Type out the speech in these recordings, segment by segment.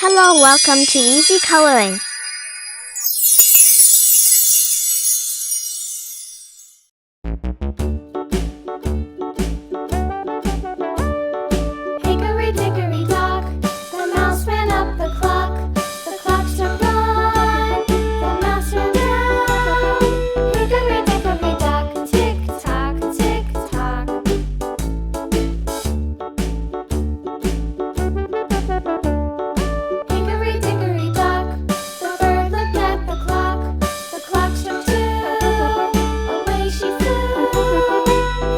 Hello, welcome to Easy Coloring. Hickory dickory dock, the mouse ran up the clock. The clock struck one, the mouse ran down. Hickory dickory dock, tick tock, tick tock. Hickory dickory dock, the bird looked at the clock. The clock struck two, away she flew.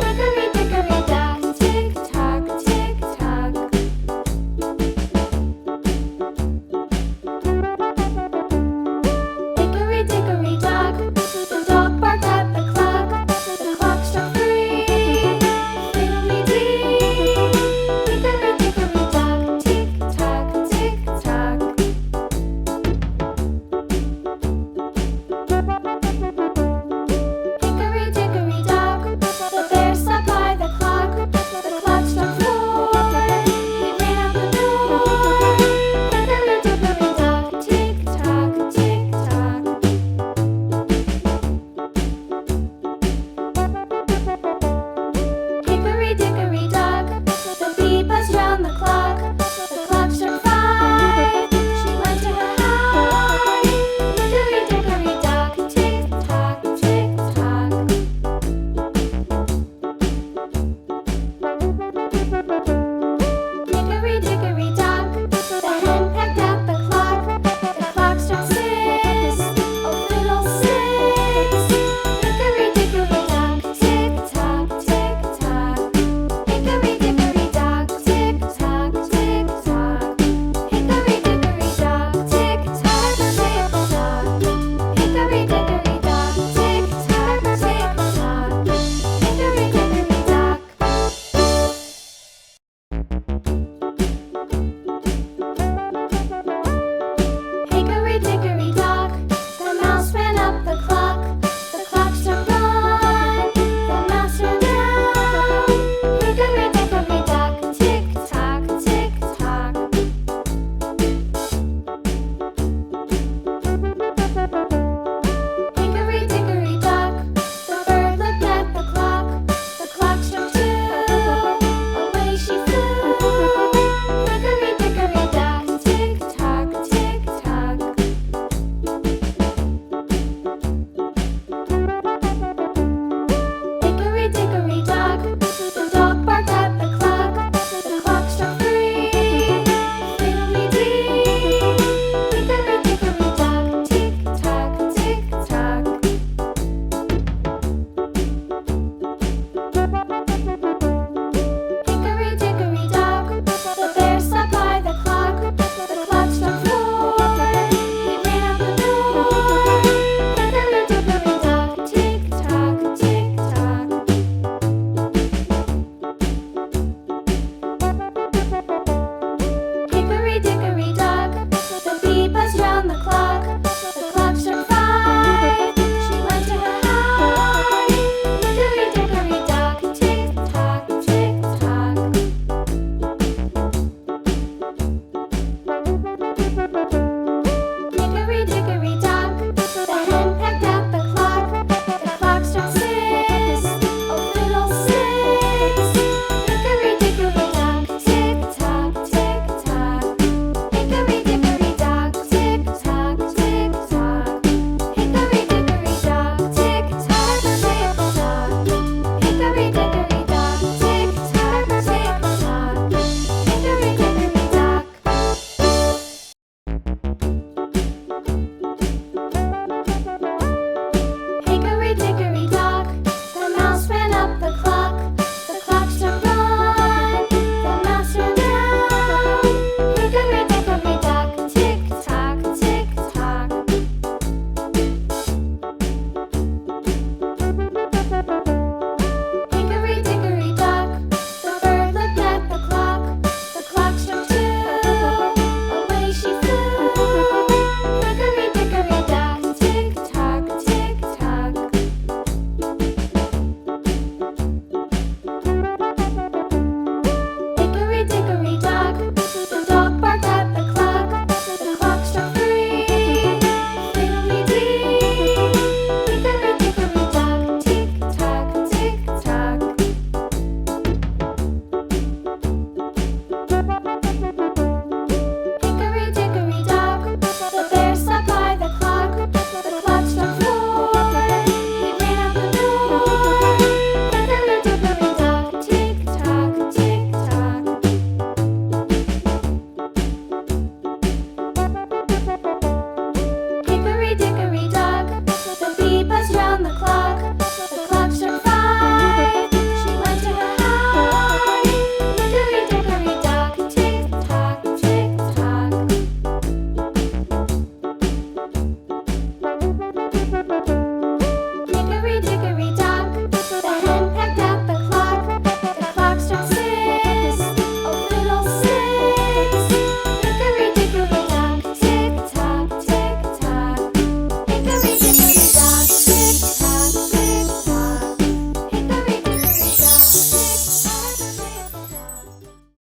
Hickory dickory dock, tick tock, tick tock. Hickory dickory dock, the dog barked at the clock. The clock struck three, fiddly-dee. Hickory dickory dock, tick tock, tick tock. Hickory dickory dock, the bear sat by the clock. The clock struck four, he ran out the door. Hickory dickory dock, tick tock, tick tock. Hickory dickory dock, the bee buzzed round the clock. The clock struck five, she went to her hive. Hickory dickory dock, tick tock, tick tock. Hickory dickory dock, the hen pecked at the clock. The clock struck six, oh fiddlesticks. Hickory dickory dock, tick tock, tick tock. Hickory dickory dock, tick tock, tick tock. Hickory dickory dock, tick tock, tick tock. Hickory dickory dock, tick tock, tick tock. Hickory dickory dock. Hickory dickory dock, the mouse ran up the clock. The clock struck one, the mouse ran down. Hickory dickory dock, tick tock, tick tock. Hickory dickory dock, the bird looked at the clock. The clock struck two, away she flew. Hickory dickory dock, tick tock, tick tock. Hickory dickory dock, the dog barked at the clock. The clock struck three, fiddly-dee. Hickory dickory dock, tick tock, tick tock. Hickory dickory dock, the bear sat by the clock. The clock struck four, he ran out the door. Hickory dickory dock, tick tock, tick tock. Hickory dickory